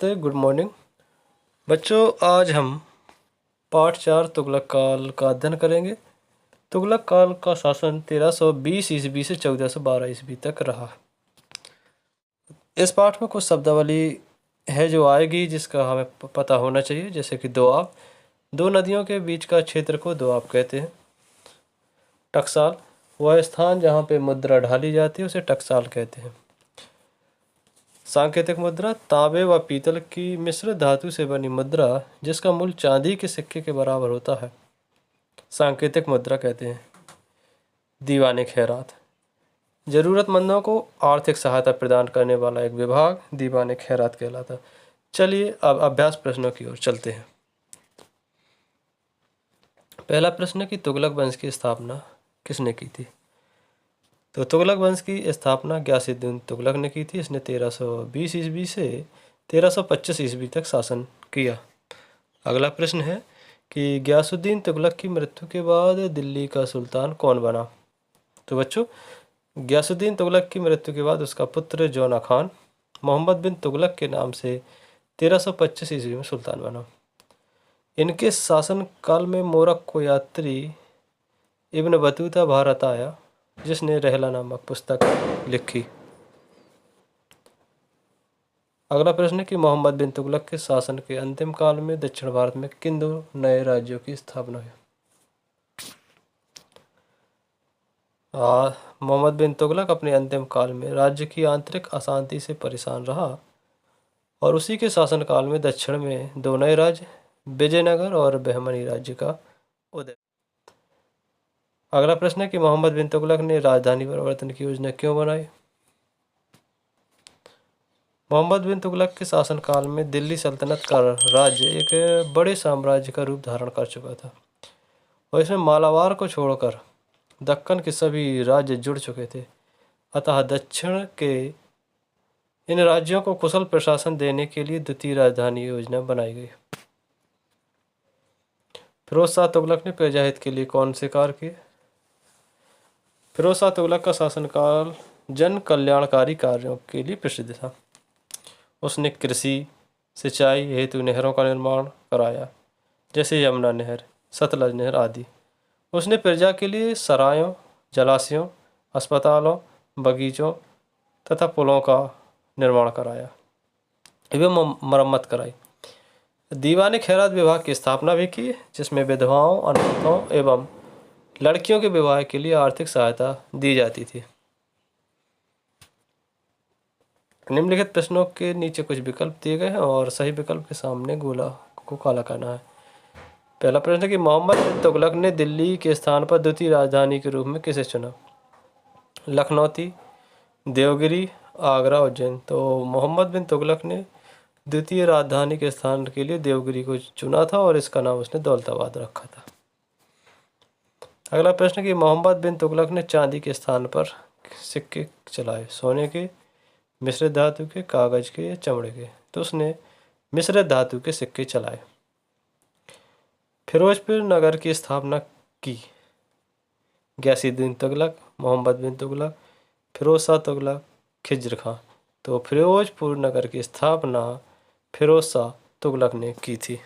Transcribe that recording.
तो good morning बच्चों। आज हम पाठ 4 तुगलक काल का अध्ययन करेंगे। तुगलक काल का शासन 1320 ईस्वी से 1412 ईस्वी तक रहा। इस पाठ में कुछ शब्दावली है जो आएगी, जिसका हमें पता होना चाहिए, जैसे कि दोआब। दो नदियों के बीच का क्षेत्र को दोआब कहते हैं। टकसाल, वह स्थान जहाँ पे मुद्रा ढाली जाती है उसे टकसाल कहते हैं। सांकेतिक मुद्रा, तांबे व पीतल की मिश्र धातु से बनी मुद्रा जिसका मूल्य चांदी के सिक्के के बराबर होता है, सांकेतिक मुद्रा कहते हैं। दीवाने खैरात, जरूरतमंदों को आर्थिक सहायता प्रदान करने वाला एक विभाग दीवाने खैरात कहलाता। चलिए अब अभ्यास प्रश्नों की ओर चलते हैं। पहला प्रश्न है कि तुगलक वंश की स्थापना किसने की थी। तो तुगलक वंश की स्थापना गयासुद्दीन तुगलक ने की थी। इसने 1320 ईस्वी से 1325 ईस्वी तक शासन किया। अगला प्रश्न है कि गयासुद्दीन तुगलक की मृत्यु के बाद दिल्ली का सुल्तान कौन बना। तो बच्चों, गयासुद्दीन तुगलक की मृत्यु के बाद उसका पुत्र जौना खान मोहम्मद बिन तुगलक के नाम से 1325 ईस्वी में सुल्तान बना। इनके शासन काल में मोरक्को यात्री इब्न बतूता भारत आया, जिसने रहला नामक पुस्तक लिखी। अगला प्रश्न है कि मोहम्मद बिन तुगलक के शासन के अंतिम काल में दक्षिण भारत में किन दो नए राज्यों की स्थापना हुई। मोहम्मद बिन तुगलक अपने अंतिम काल में राज्य की आंतरिक अशांति से परेशान रहा और उसी के शासन काल में दक्षिण में दो नए राज्य विजयनगर और बहमनी राज्य का उदय। अगला प्रश्न है कि मोहम्मद बिन तुगलक ने राजधानी परिवर्तन की योजना क्यों बनाई। मोहम्मद बिन तुगलक के शासनकाल में दिल्ली सल्तनत का राज्य एक बड़े साम्राज्य का रूप धारण कर चुका था और इसमें मालाबार को छोड़कर दक्कन के सभी राज्य जुड़ चुके थे। अतः दक्षिण के इन राज्यों को कुशल प्रशासन देने के लिए द्वितीय राजधानी योजना बनाई गई। फिरोज शाह तुगलक ने प्रजाहित के लिए कौन से कार्य किए। फिरोज शाह तुगलक का शासनकाल जन कल्याणकारी कार्यों के लिए प्रसिद्ध था। उसने कृषि सिंचाई हेतु नहरों का निर्माण कराया, जैसे यमुना नहर, सतलज नहर आदि। उसने प्रजा के लिए सरायों, जलाशयों, अस्पतालों, बगीचों तथा पुलों का निर्माण कराया एवं मरम्मत कराई। दीवाने खैरात विभाग की स्थापना भी की, जिसमें विधवाओं, अनाथों एवं लड़कियों के विवाह के लिए आर्थिक सहायता दी जाती थी। निम्नलिखित प्रश्नों के नीचे कुछ विकल्प दिए गए हैं और सही विकल्प के सामने गोला को काला करना है। पहला प्रश्न है कि मोहम्मद बिन तुगलक ने दिल्ली के स्थान पर द्वितीय राजधानी के रूप में किसे चुना। लखनौती, देवगिरी, आगरा, उज्जैन। तो मोहम्मद बिन तुगलक ने द्वितीय राजधानी के स्थान के लिए देवगिरी को चुना था और इसका नाम उसने दौलताबाद रखा था। अगला प्रश्न कि मोहम्मद बिन तुगलक ने चांदी के स्थान पर सिक्के चलाए, सोने के, मिश्रित धातु के, कागज के या चमड़े के। तो उसने मिश्रित धातु के सिक्के चलाए। फिरोजपुर नगर की स्थापना की। गयासुद्दीन तुगलक, मोहम्मद बिन तुगलक, फिरोज शाह तुगलक, खिज्र खां। तो फिरोजपुर नगर की स्थापना फिरोज शाह तुगलक ने की थी।